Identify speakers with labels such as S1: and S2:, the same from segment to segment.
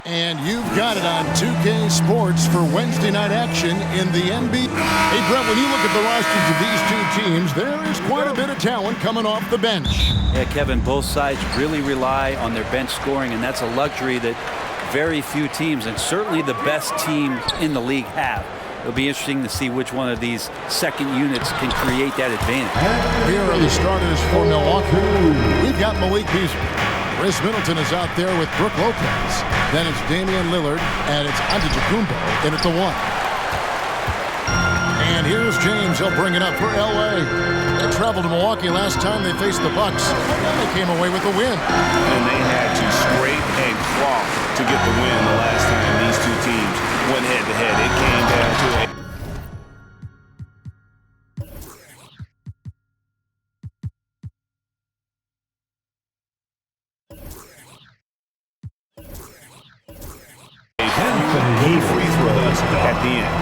S1: And you've got it on 2K Sports for Wednesday night action in the NBA. Hey, Brett, when you look at the rosters of these two teams, there is quite a bit of talent coming off the bench.
S2: Yeah, Kevin, both sides really rely on their bench scoring, and that's a luxury that very few teams, and certainly the best teams in the league, have. It'll be interesting to see which one of these second units can create that advantage.
S1: Here are the starters for Milwaukee. We've got Malik Beasley. Chris Middleton is out there with Brook Lopez. Then it's Damian Lillard, and it's Antetokounmpo in at the 1. And here's James. He'll bring it up for L.A. They traveled to Milwaukee last time they faced the Bucks, and they came away with the win.
S3: And they had to scrape and claw to get the win the last time these two teams went head-to-head. It came down to a free throws at the end.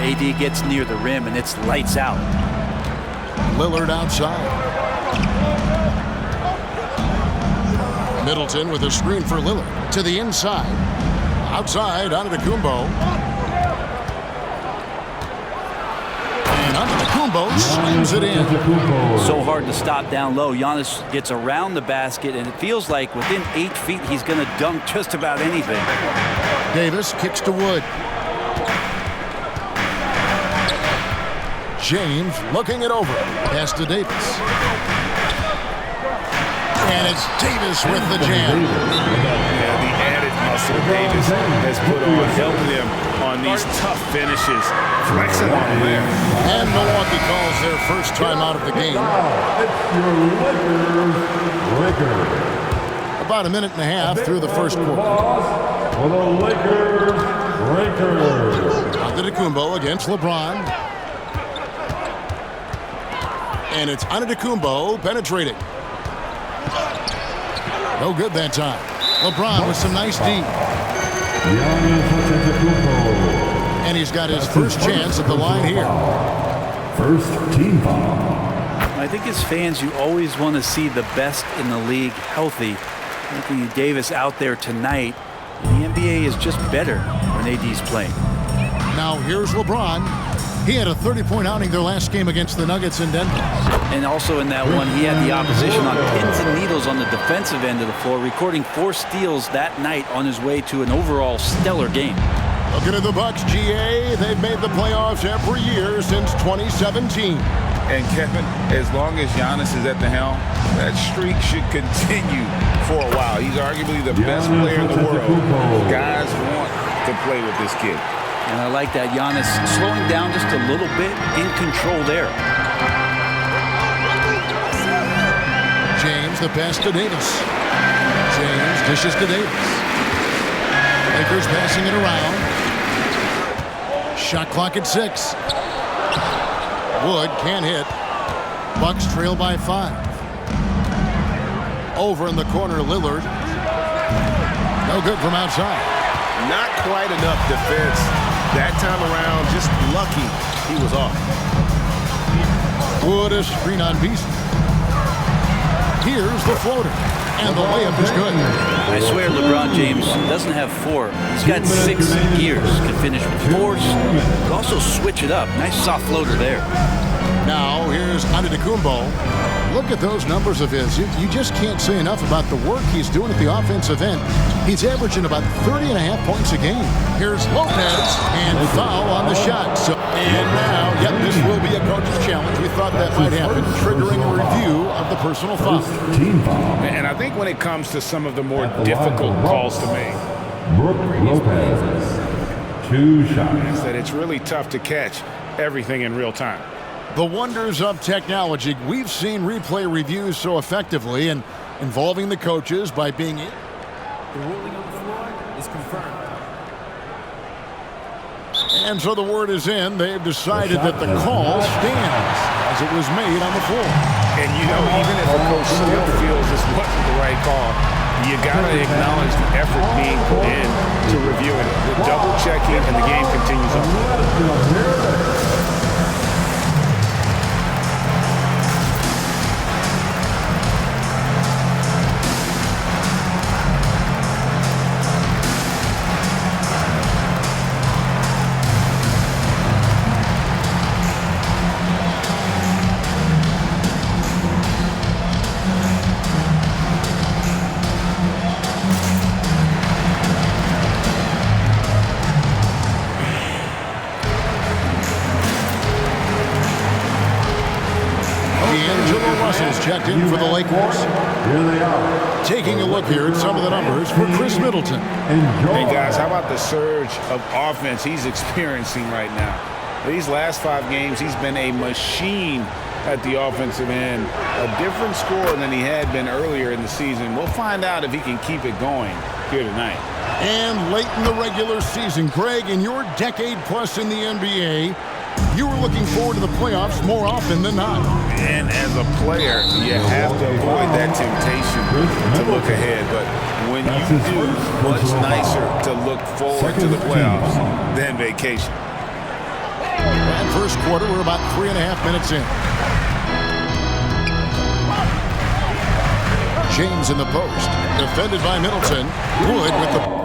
S2: AD gets near the rim, and it's lights out.
S1: Lillard outside. Middleton with a screen for Lillard to the inside. Outside, Antetokounmpo. And Antetokounmpo slams it in.
S2: So hard to stop down low. Giannis gets around the basket, and it feels like within 8 feet he's going to dunk just about anything.
S1: Davis kicks to Wood. James looking it over. Pass to Davis. And it's Davis with the jam.
S3: Yeah, the added muscle Davis has put on, helping him on these tough finishes. Flexing on him there.
S1: And Milwaukee calls their first timeout of the game. About a minute and a half through the first quarter.
S4: For the Lakers,
S1: Antetokounmpo against LeBron. And it's Antetokounmpo penetrating. No good that time. LeBron with some nice D. And he's got his first chance at the line here.
S4: First team foul.
S2: I think as fans, you always want to see the best in the league healthy. Anthony Davis out there tonight. The NBA is just better when AD's playing.
S1: Now here's LeBron. He had a 30-point outing their last game against the Nuggets in Denver.
S2: And also in that one, he had the opposition on pins and needles on the defensive end of the floor, recording 4 steals that night on his way to an overall stellar game.
S1: Looking at the Bucks, GA, they've made the playoffs every year since 2017.
S3: And Kevin, as long as Giannis is at the helm, that streak should continue for a while. He's arguably the best player in the world. Guys want to play with this kid.
S2: And I like that. Giannis slowing down just a little bit, in control there.
S1: James, the pass to Davis. James dishes to Davis. Lakers passing it around. Shot clock at 6. Wood can't hit. Bucks trail by 5. Over in the corner, Lillard. No good from outside.
S3: Not quite enough defense that time around. Just lucky he was off.
S1: Wood a screen on Beasley. Here's the floater. And the layup is good.
S2: I swear LeBron James doesn't have 4. He's got 6 gears. Can finish with force. Can also switch it up. Nice soft floater there.
S1: Now here's Antetokounmpo. look at those numbers of his. You just can't say enough about the work he's doing at the offensive end. He's averaging about 30.5 points a game. Here's Lopez, and foul on the shot. And now, yep, this will be a coach's challenge. We thought that might happen, triggering a review of the personal foul.
S3: And I think when it comes to some of the more difficult calls to make,
S4: Lopez, 2 shots.
S3: that it's really tough to catch everything in real time.
S1: The wonders of technology. We've seen replay reviews so effectively and involving the coaches by being...
S5: The ruling on the floor is confirmed.
S1: And so the word is in. They've decided that the call stands as it was made on the floor.
S3: And, you know, even if a coach still feels this wasn't the right call, you got to acknowledge the effort being put in to reviewing it. The double checking, and the game continues on.
S1: Checked in for the Lakers.
S4: Here they are.
S1: Taking a look here at some of the numbers for Chris Middleton.
S3: Hey, guys, how about the surge of offense he's experiencing right now? These last 5 games, he's been a machine at the offensive end. A different score than he had been earlier in the season. We'll find out if he can keep it going here tonight.
S1: And late in the regular season, Greg, in your decade plus in the NBA, you were looking forward to the playoffs more often than not.
S3: And as a player, you have to avoid that temptation to look ahead. But when you do, what's nicer to look forward to the playoffs than vacation?
S1: And first quarter, we're about 3.5 minutes in. James in the post, defended by Middleton. Wood with the...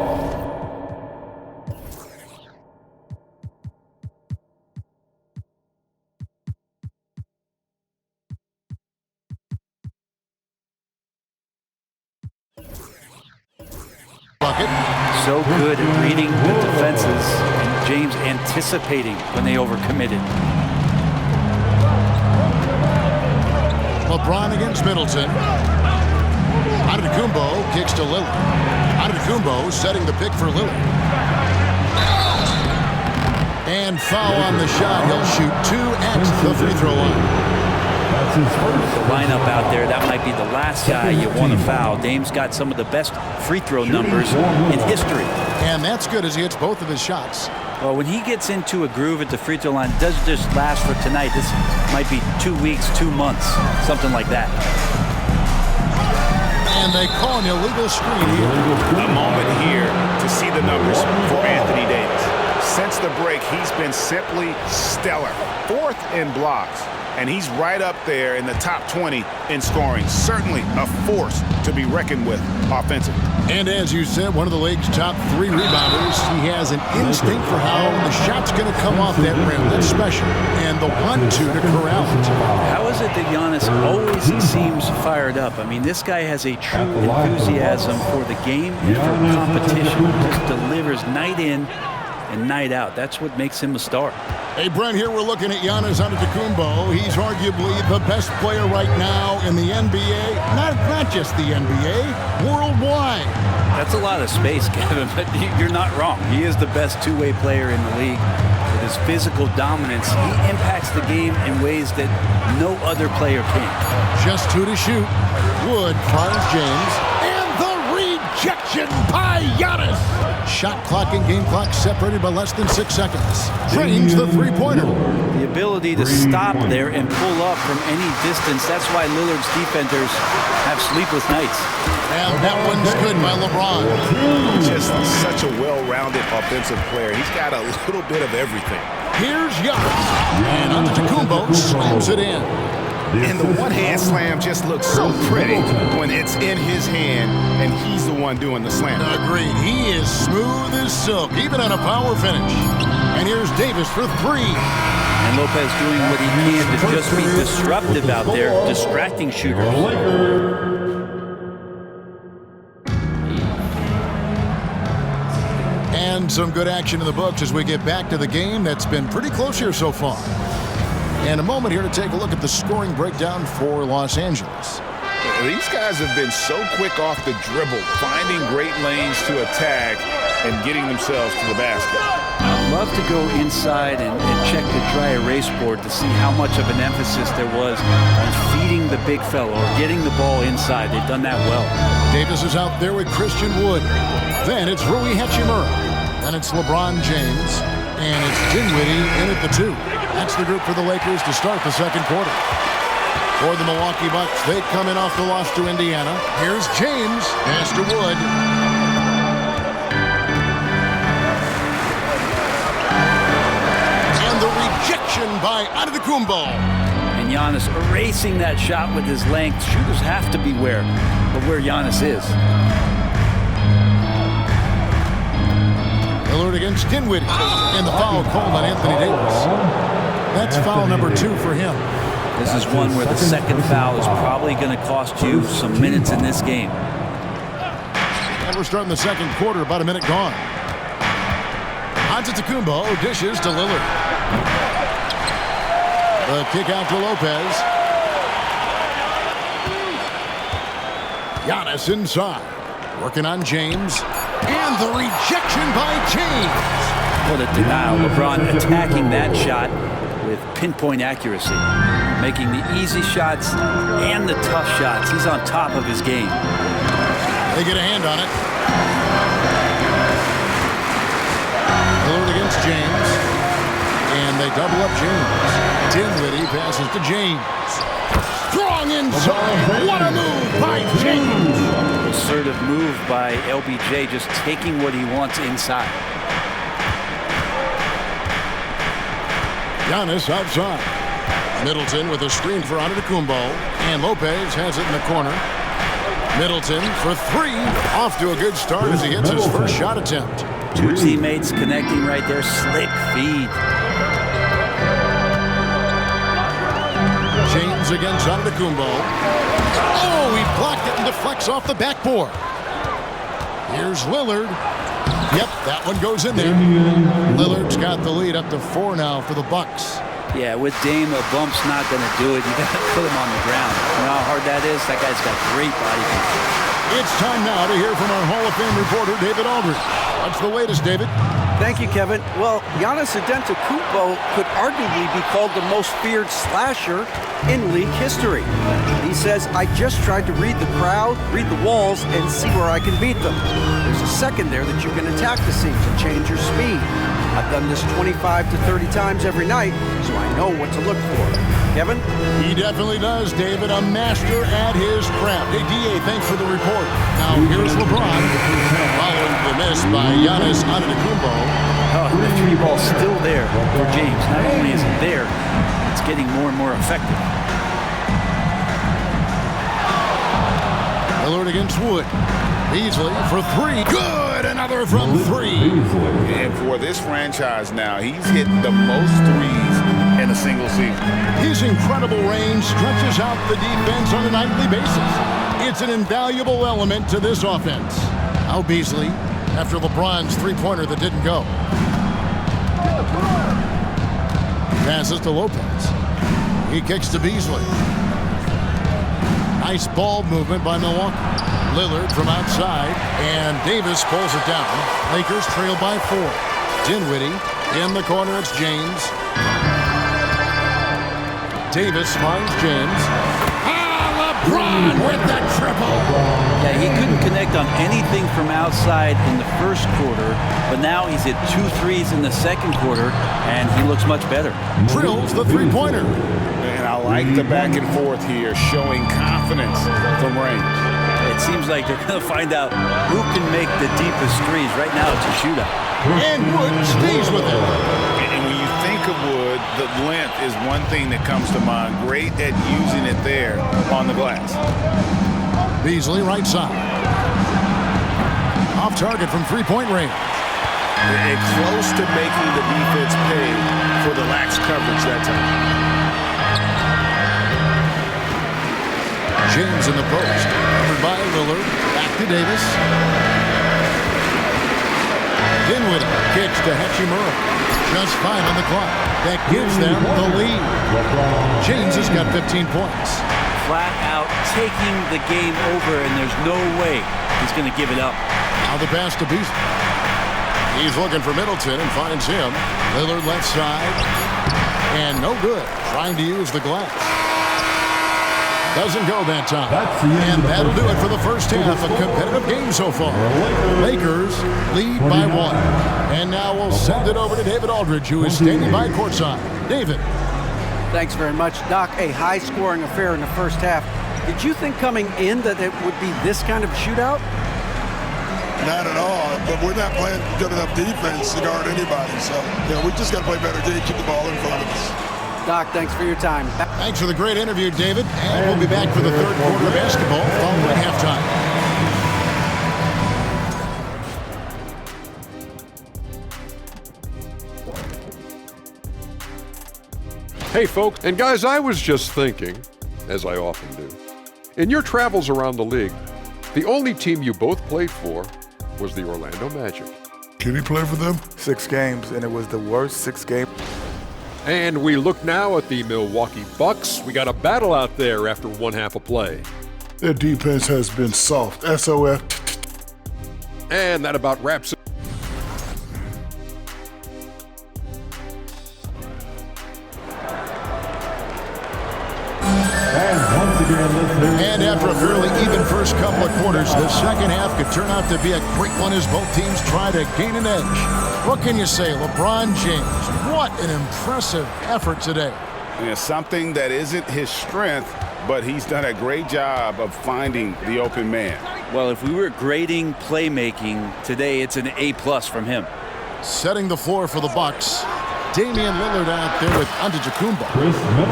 S2: So good at reading the defenses, and James anticipating when they overcommitted.
S1: LeBron against Middleton. Antetokounmpo kicks to Lillard. Antetokounmpo setting the pick for Lillard. And foul on the shot. He'll shoot 2 at the free throw line.
S2: The lineup out there, that might be the last guy you want to foul. Dame's got some of the best free throw numbers in history.
S1: And that's good as he hits both of his shots.
S2: Well, when he gets into a groove at the free throw line, it doesn't just last for tonight. This might be 2 weeks, 2 months, something like that.
S1: And they call an illegal screen here.
S3: A moment here to see the numbers for Anthony Davis. Since the break, he's been simply stellar. 4th in blocks. And he's right up there in the top 20 in scoring. Certainly a force to be reckoned with offensively.
S1: And as you said, one of the league's top 3 rebounders. He has an instinct for how the shot's going to come off that rim. That's special. And the 1-2 to corral it.
S2: How is it that Giannis always seems fired up? I mean, this guy has a true enthusiasm for the game and for competition. Just delivers night in and night out. That's what makes him a star.
S1: Hey, Brent, here we're looking at Giannis Antetokounmpo. He's arguably the best player right now in the NBA. Not just the NBA, worldwide.
S2: That's a lot of space, Kevin, but you're not wrong. He is the best two-way player in the league. With his physical dominance, he impacts the game in ways that no other player can.
S1: Just 2 to shoot. Wood finds James. And the rejection by Giannis. Shot clock and game clock separated by less than 6 seconds. Drains the three-pointer.
S2: The ability to stop there and pull up from any distance, that's why Lillard's defenders have sleepless nights.
S1: And that one's good by LeBron.
S3: Just such a well-rounded offensive player. He's got a little bit of everything.
S1: Here's Giannis. And Antetokounmpo slams it in.
S3: And the one-hand slam just looks so pretty when it's in his hand and he's the one doing the slam.
S1: Agreed. He is smooth as silk, even on a power finish. And here's Davis for three.
S2: And Lopez doing what he can to just be disruptive out there, distracting shooters.
S1: And some good action in the books as we get back to the game that's been pretty close here so far. And a moment here to take a look at the scoring breakdown for Los Angeles.
S3: These guys have been so quick off the dribble, finding great lanes to attack and getting themselves to the basket.
S2: I'd love to go inside and check the dry erase board to see how much of an emphasis there was on feeding the big fella or getting the ball inside. They've done that well.
S1: Davis is out there with Christian Wood. Then it's Rui Hachimura. Then it's LeBron James. And it's Dinwiddie in at the 2. That's the group for the Lakers to start the second quarter. For the Milwaukee Bucks, they come in off the loss to Indiana. Here's James. Pass to Wood. And the rejection by Antetokounmpo.
S2: And Giannis erasing that shot with his length. Shooters have to beware of where Giannis is.
S1: Lillard against Dinwiddie. And the foul called on Anthony Davis. That's foul number 2 for him.
S2: This is one where the second foul is probably going to cost you some minutes in this game.
S1: And we're starting the second quarter, about a minute gone. Antetokounmpo dishes to Lillard. The kick out to Lopez. Giannis inside. Working on James. And the rejection by James.
S2: What a denial. LeBron attacking that shot with pinpoint accuracy. Making the easy shots and the tough shots. He's on top of his game.
S1: They get a hand on it. Lillard against James. And they double up James. Dinwiddie passes to James. Strong inside. What a move by James.
S2: Assertive move by LBJ, just taking what he wants inside.
S1: Giannis outside. Middleton with a screen for Antetokounmpo. And Lopez has it in the corner. Middleton for 3. Off to a good start as he hits his first shot attempt.
S2: 2 teammates connecting right there. Slick feed.
S1: James against Antetokounmpo. Oh, he blocked it and deflects off the backboard. Here's Lillard. Yep, that one goes in there. Lillard's got the lead up to 4 now for the Bucks.
S2: Yeah, with Dame, a bump's not going to do it. You got to put him on the ground. You know how hard that is? That guy's got great body control.
S1: It's time now to hear from our Hall of Fame reporter, David Aldridge. What's the latest, David?
S6: Thank you, Kevin. Well, Giannis Antetokounmpo could arguably be called the most feared slasher in league history. He says, I just tried to read the crowd, read the walls, and see where I can beat them. There's a second there that you can attack the seams and change your speed. I've done this 25 to 30 times every night, so I know what to look for. Kevin?
S1: He definitely does, David. A master at his craft. Hey, D.A., thanks for the report. Now, here's LeBron. Following the miss by Giannis Antetokounmpo.
S2: Oh, the 3 ball's still there for James. Not only is it there, it's getting more and more effective.
S1: Lillard against Wood. Beasley for 3. Good! Another from 3.
S3: And for this franchise now, he's hit the most threes in a single season.
S1: His incredible range stretches out the defense on a nightly basis. It's an invaluable element to this offense. Now Beasley, after LeBron's three-pointer that didn't go. Passes to Lopez. He kicks to Beasley. Nice ball movement by Milwaukee. Lillard from outside, and Davis pulls it down. Lakers trail by 4. Dinwiddie in the corner. It's James. Davis finds James. LeBron with the triple.
S2: Yeah, he couldn't connect on anything from outside in the first quarter, but now he's hit 2 threes in the second quarter, and he looks much better.
S1: Drills the three-pointer.
S3: And I like the back and forth here, showing confidence from range.
S2: It seems like they're going to find out who can make the deepest threes. Right now, it's a shootout.
S1: And Wood stays with it.
S3: And when you think of Wood, the length is one thing that comes to mind. Great at using it there on the glass.
S1: Beasley right side. Off target from three-point range.
S3: And close to making the defense pay for the lax coverage that time.
S1: James in the post. Covered by Lillard. Back to Davis. Dinwiddie kicks to Hachimura. Just 5 on the clock. That gives them the lead. James has got 15 points.
S2: Flat out taking the game over, and there's no way he's going to give it up.
S1: Now the pass to Beasley. He's looking for Middleton and finds him. Lillard left side. And no good. Trying to use the glass. Doesn't go that time. And that'll do it for the first half. A competitive game so far. Lakers lead by 1. And now we'll send it over to David Aldridge, who is standing by courtside. David.
S6: Thanks very much, Doc. A high-scoring affair in the first half. Did you think coming in that it would be this kind of shootout?
S7: Not at all, but we're not playing good enough defense to guard anybody. So, we just got to play better D, keep the ball in front of us.
S6: Doc, thanks for your time.
S1: Thanks for the great interview, David. And we'll be back for the third quarter of basketball following halftime.
S8: Hey folks, and guys, I was just thinking, as I often do, in your travels around the league, the only team you both played for was the Orlando Magic.
S7: Can he play for them?
S9: 6 games, and it was the worst 6 games.
S8: And we look now at the Milwaukee Bucks. We got a battle out there after one half of play.
S7: Their defense has been soft. SOF.
S8: And that about wraps it.
S1: And after a fairly even first couple of quarters, the second half could turn out to be a great one as both teams try to gain an edge. What can you say, LeBron James? What an impressive effort today.
S3: Something that isn't his strength, but he's done a great job of finding the open man.
S2: Well, if we were grading playmaking today, it's an A+ from him.
S1: Setting the floor for the Bucks. Damian Lillard out there with Antetokounmpo.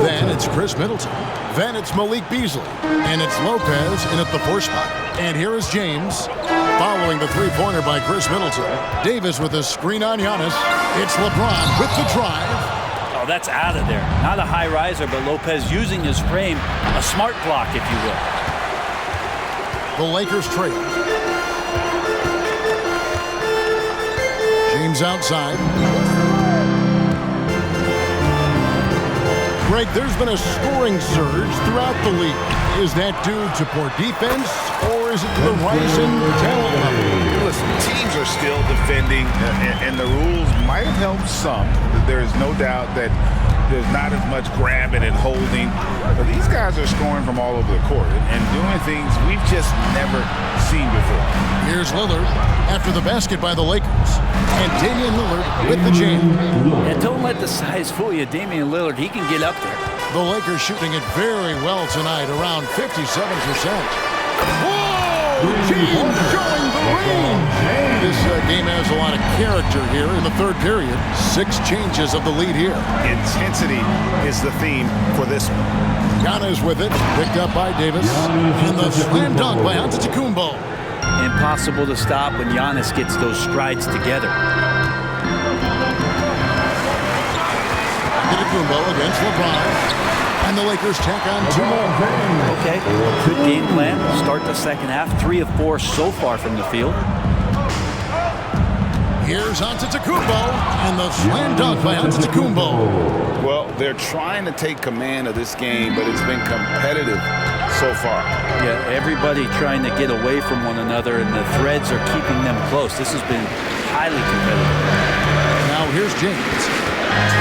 S1: Then it's Chris Middleton. Then it's Malik Beasley. And it's Lopez in at the 4 spot. And here is James following the three-pointer by Chris Middleton. Davis with a screen on Giannis. It's LeBron with the drive.
S2: Oh, that's out of there. Not a high riser, but Lopez using his frame, a smart block, if you will.
S1: The Lakers trail. James outside. Greg, there's been a scoring surge throughout the league. Is that due to poor defense, or is it the rising talent level?
S3: Listen, teams are still defending, and the rules might have helped some. There is no doubt that there's not as much grabbing and holding. But these guys are scoring from all over the court and doing things we've just never seen before.
S1: Here's Lillard after the basket by the Lakers. And Damian Lillard with the jam.
S2: And don't let the size fool you. Damian Lillard, he can get up there.
S1: The Lakers shooting it very well tonight, around 57%. Whoa! James showing the range. This game has a lot of character here in the third period. 6 changes of the lead here.
S3: Intensity is the theme for this one.
S1: Giannis with it, picked up by Davis. And the slam dunk by Antetokounmpo.
S2: Impossible to stop when Giannis gets those strides together.
S1: Antetokounmpo against LeBron. And the Lakers tack on 2 more.
S2: Okay, good game plan. Start the second half. 3 of 4 so far from the field.
S1: Here's Antetokounmpo, and the slam dunk by Antetokounmpo.
S3: Well, they're trying to take command of this game, but it's been competitive so far.
S2: Yeah, everybody trying to get away from one another, and the threads are keeping them close. This has been highly competitive.
S1: Now here's James.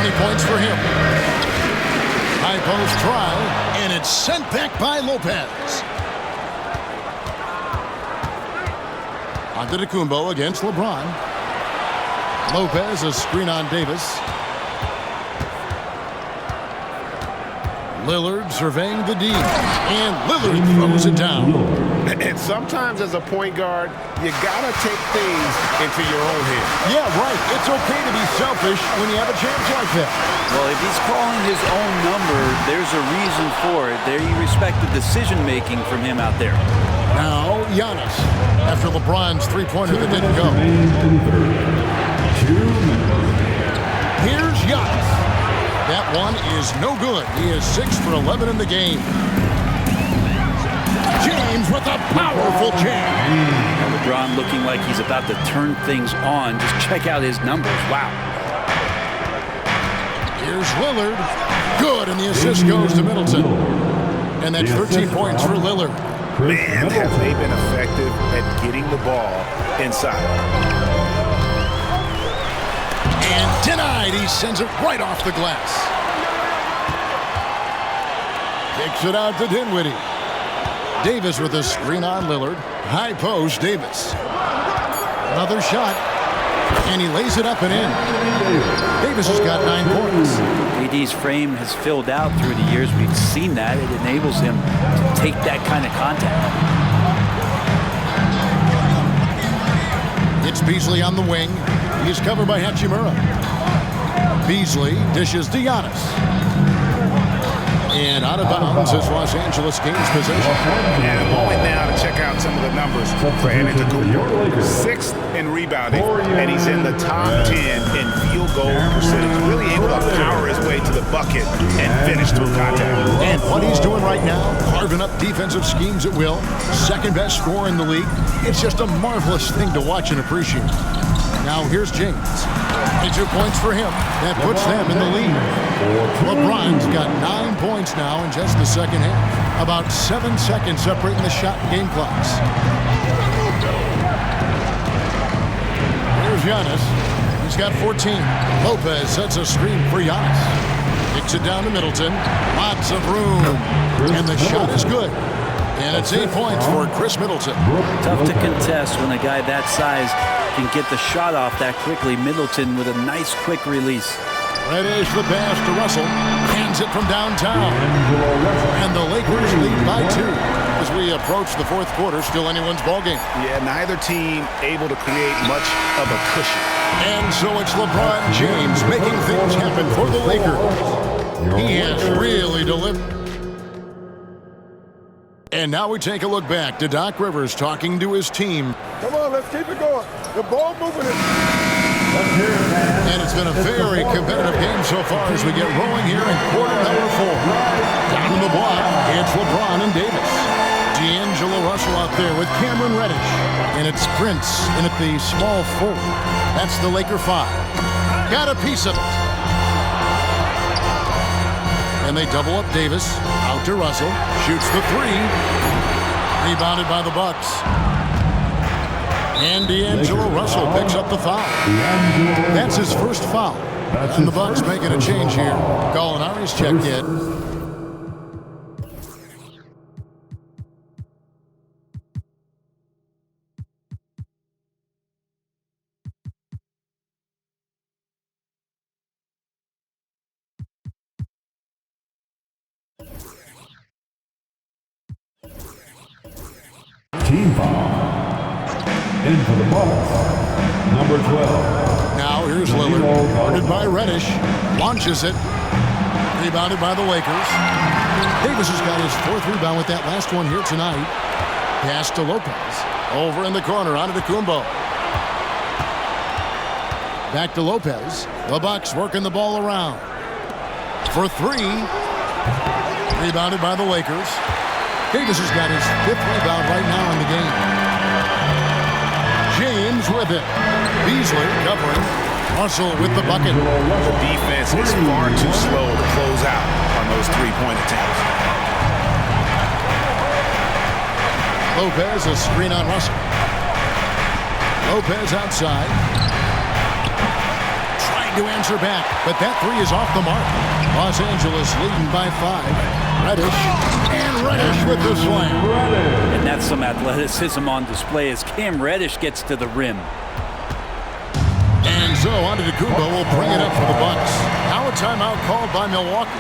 S1: 20 points for him. High post try, and it's sent back by Lopez. Antetokounmpo against LeBron. Lopez, a screen on Davis. Lillard surveying the D, and Lillard throws it down.
S3: And sometimes as a point guard, you gotta take things into your own head.
S1: Yeah, right. It's okay to be selfish when you have a chance like that.
S2: Well, if he's calling his own number, there's a reason for it. There, you respect the decision-making from him out there.
S1: Now, Giannis, after LeBron's three-pointer that didn't go. Here's Giannis. That one is no good. He is 6 for 11 in the game. James with a powerful jam.
S2: Now LeBron looking like he's about to turn things on. Just check out his numbers. Wow.
S1: Here's Lillard. Good, and the assist goes to Middleton. And that's 13 points for Lillard.
S3: Man, have they been effective at getting the ball inside.
S1: And denied. He sends it right off the glass. Kicks it out to Dinwiddie. Davis with a screen on Lillard. High post, Davis. Another shot. And he lays it up and in. Davis has got 9 points.
S2: AD's frame has filled out through the years. We've seen that. It enables him to take that kind of contact.
S1: It's Beasley on the wing. He's covered by Hachimura. Beasley dishes to Giannis. And out of bounds is Los Angeles gains possession.
S3: And a moment now to check out some of the numbers for Antetokounmpo. 6th in rebounding, and he's in the top 10 in field goal percentage. Really able to power his way to the bucket and finish through contact.
S1: And what he's doing right now, carving up defensive schemes at will. Second best scorer in the league. It's just a marvelous thing to watch and appreciate. Now here's James. 22 points for him. That puts them in the lead. LeBron's got 9 points now in just the second half. About 7 seconds separating the shot and game clocks. Here's Giannis. He's got 14. Lopez sets a screen for Giannis. Kicks it down to Middleton. Lots of room. And the shot is good. And it's 8 points for Chris Middleton.
S2: Tough to contest when a guy that size can get the shot off that quickly. Middleton with a nice quick release.
S1: Reddish the pass to Russell. Hands it from downtown. And the Lakers lead by 2. As we approach the fourth quarter, still anyone's ballgame.
S3: Yeah, neither team able to create much of a cushion.
S1: And so it's LeBron James making things happen for the Lakers. He has really delivered. And now we take a look back to Doc Rivers talking to his team.
S7: Come on, let's keep it going. The ball moving.
S1: And it's been a very competitive game so far as we get rolling here in quarter number 4. Down in the block, it's LeBron and Davis. D'Angelo Russell out there with Cameron Reddish. And it's Prince in at the small forward. That's the Laker 5. Got a piece of it. And they double up Davis. Out to Russell. Shoots the 3. Rebounded by the Bucks. And D'Angelo Russell picks up the foul. That's his first foul. And the Bucks making a change here. Gallinari's checked in.
S4: Team foul. In for the Bucks, number 12.
S1: Now here's Lillard, guarded by Reddish. Launches it. Rebounded by the Lakers. Davis has got his 4th rebound with that last one here tonight. Pass to Lopez. Over in the corner, Antetokounmpo. Back to Lopez. The Bucks working the ball around. For 3. Rebounded by the Lakers. Davis has got his 5th rebound right now in the game. James with it. Beasley covering. Russell with the bucket.
S3: The defense is far too slow to close out on those 3-point attempts.
S1: Lopez, a screen on Russell. Lopez outside. Trying to answer back, but that 3 is off the mark. Los Angeles leading by 5. Reddish, and Reddish with the slam.
S2: And that's some athleticism on display as Cam Reddish gets to the rim.
S1: And so Antetokounmpo will bring it up for the Bucks. Now a timeout called by Milwaukee.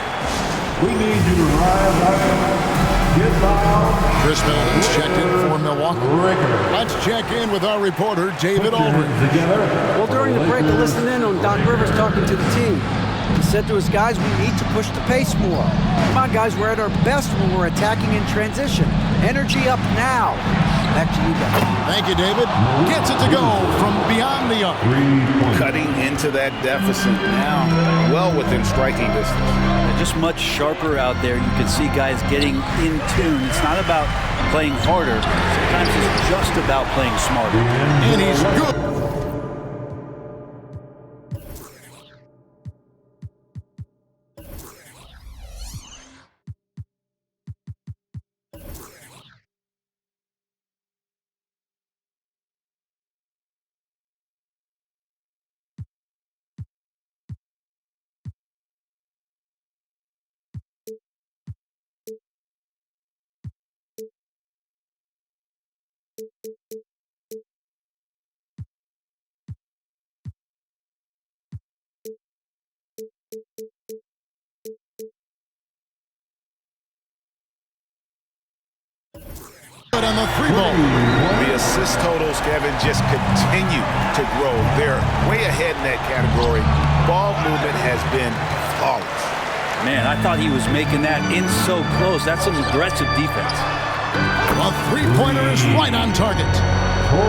S4: We need you to rise up, get fouled.
S1: Chris Middleton's checked in for Milwaukee. Let's check in with our reporter, David Aldridge.
S6: Well, during the break, I listened in on Doc Rivers talking to the team. He said to his guys, we need to push the pace more. Come on, guys, we're at our best when we're attacking in transition. Energy up now. Back to you guys.
S1: Thank you, David. Gets it to go from beyond the arc.
S3: Cutting into that deficit now, well within striking distance.
S2: They're just much sharper out there. You can see guys getting in tune. It's not about playing harder. Sometimes it's just about playing smarter.
S1: And he's good. On the three ball.
S3: The assist totals, Kevin, just continue to grow. They're way ahead in that category. Ball movement has been flawless.
S2: Man, I thought he was making that in so close. That's some aggressive defense.
S1: A three-pointer is right on target.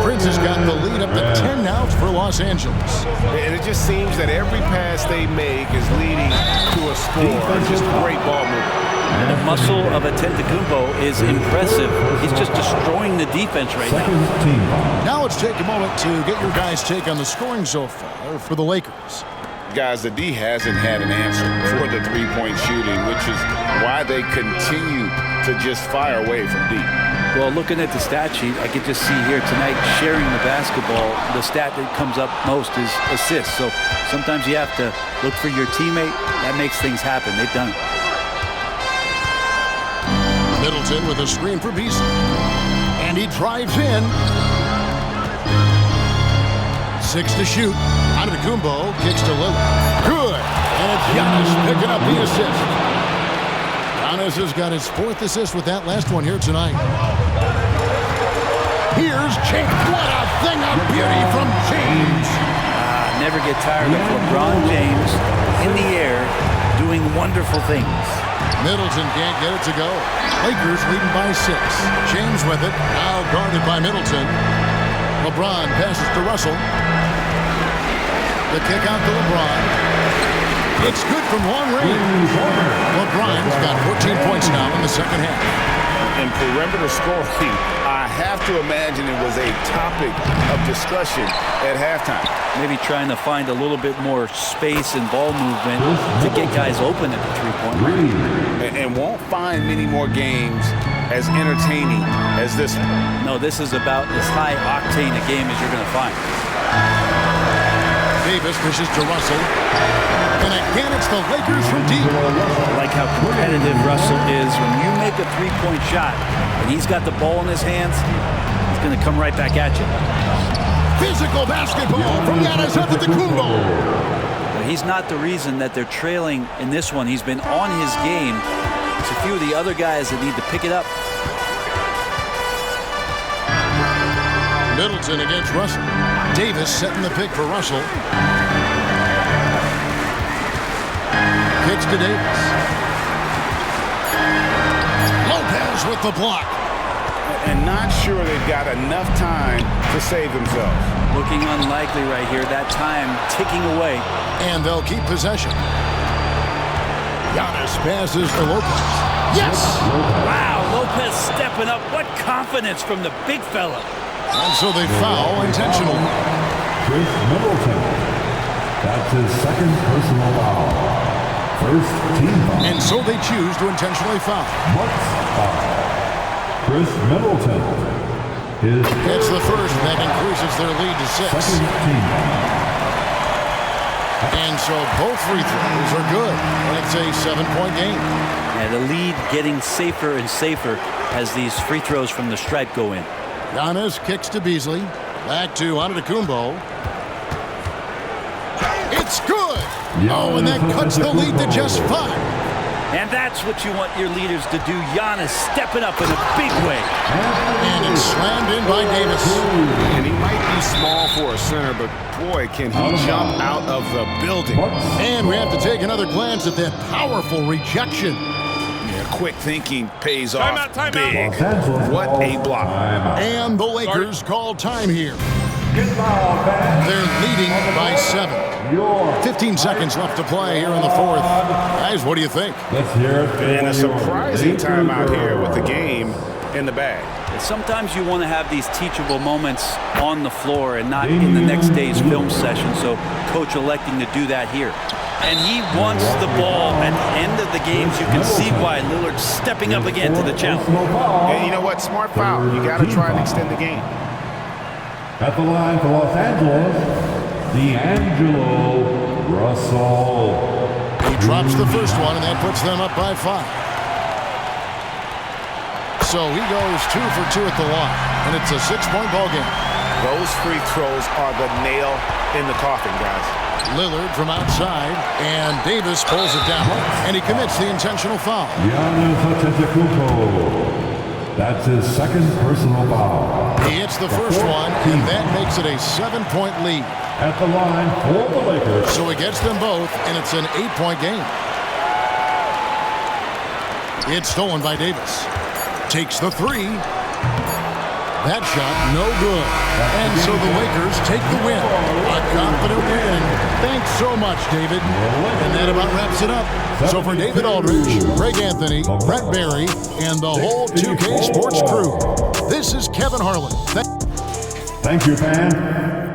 S1: Prince has got the lead up to 10 now for Los Angeles.
S3: And it just seems that every pass they make is leading to a score. Just great ball movement.
S2: And the muscle of Antetokounmpo is impressive. He's just destroying the defense right now.
S1: Now let's take a moment to get your guys' take on the scoring so far for the Lakers.
S3: Guys, the D hasn't had an answer for the three-point shooting, which is why they continue to just fire away from deep.
S2: Well, looking at the stat sheet, I could just see here tonight sharing the basketball. The stat that comes up most is assists. So sometimes you have to look for your teammate. That makes things happen. They've done it.
S1: Middleton with a screen for Beasley. And he drives in. 6 to shoot. Antetokounmpo kicks to Lillard. Good. And it's Giannis picking up the assist. Giannis has got his 4th assist with that last one here tonight. Here's James. What a thing of beauty from James.
S2: Never get tired of LeBron James in the air doing wonderful things.
S1: Middleton can't get it to go. Lakers leading by 6. James with it. Now guarded by Middleton. LeBron passes to Russell. The kick out to LeBron. It's good from long range. LeBron's got 14 points now in the second half.
S3: In perimeter scoring, I have to imagine it was a topic of discussion at halftime.
S2: Maybe trying to find a little bit more space and ball movement to get guys open at the three-point line.
S3: And won't find many more games as entertaining as this one.
S2: No, this is about as high-octane a game as you're going to find.
S1: Davis pushes to Russell. And again, it's the Lakers from deep.
S2: I like how competitive Russell is. When you make a three-point shot and he's got the ball in his hands, he's going to come right back at you.
S1: Physical basketball from Giannis Antetokounmpo.
S2: But he's not the reason that they're trailing in this one. He's been on his game. It's a few of the other guys that need to pick it up.
S1: Middleton against Russell. Davis setting the pick for Russell. Kicks to Davis. Lopez with the block.
S3: And not sure they've got enough time to save themselves.
S2: Looking unlikely right here. That time ticking away.
S1: And they'll keep possession. Giannis passes to Lopez. Yes!
S2: Wow, Lopez stepping up. What confidence from the big fella.
S1: And so they foul intentionally.
S4: Chris Middleton. That's his second personal foul. First team foul.
S1: And so they choose to intentionally foul.
S4: Chris Middleton.
S1: It's the first that increases their lead to 6.
S4: Second team foul.
S1: And so both free throws are good. And it's a 7-point game.
S2: And the lead getting safer and safer as these free throws from the stripe go in.
S1: Giannis kicks to Beasley. Back to Antetokounmpo. It's good! Oh, and that cuts the lead to just 5.
S2: And that's what you want your leaders to do. Giannis stepping up in a big way.
S1: And it's slammed in by Davis.
S3: And he might be small for a center, but boy, can he jump out of the building.
S1: And we have to take another glance at that powerful rejection.
S3: Quick thinking pays off
S5: Timeout.
S3: big. What a block.
S1: And the Lakers call time here. They're leading by 7. 15 seconds left to play here in the fourth. Guys, what do you think?
S4: Let's hear it.
S3: And a surprising timeout here with the game in the bag.
S2: Sometimes you want to have these teachable moments on the floor and not in the next day's film session, so coach electing to do that here. And he wants the ball at the end of the games. You can see why Lillard's stepping up again to the challenge.
S3: And you know what? Smart foul. You got to try and extend the game.
S4: At the line for Los Angeles, D'Angelo Russell.
S1: He drops the first one, and that puts them up by 5. So he goes 2 for 2 at the line, and it's a 6-point ball game.
S3: Those free throws are the nail in the coffin, guys.
S1: Lillard from outside, and Davis pulls it down, and he commits the intentional foul.
S4: Giannis Antetokounmpo. That's his second personal foul.
S1: He hits the first one, and that makes it a 7-point lead.
S4: At the line for the Lakers.
S1: So he gets them both, and it's an 8-point game. It's stolen by Davis. Takes the 3. That shot, no good. And so the Lakers take the win. A confident win. Thanks so much, David. And that about wraps it up. So for David Aldridge, Greg Anthony, Brett Barry, and the whole 2K Sports crew, this is Kevin Harlan.
S4: Thank you, fan.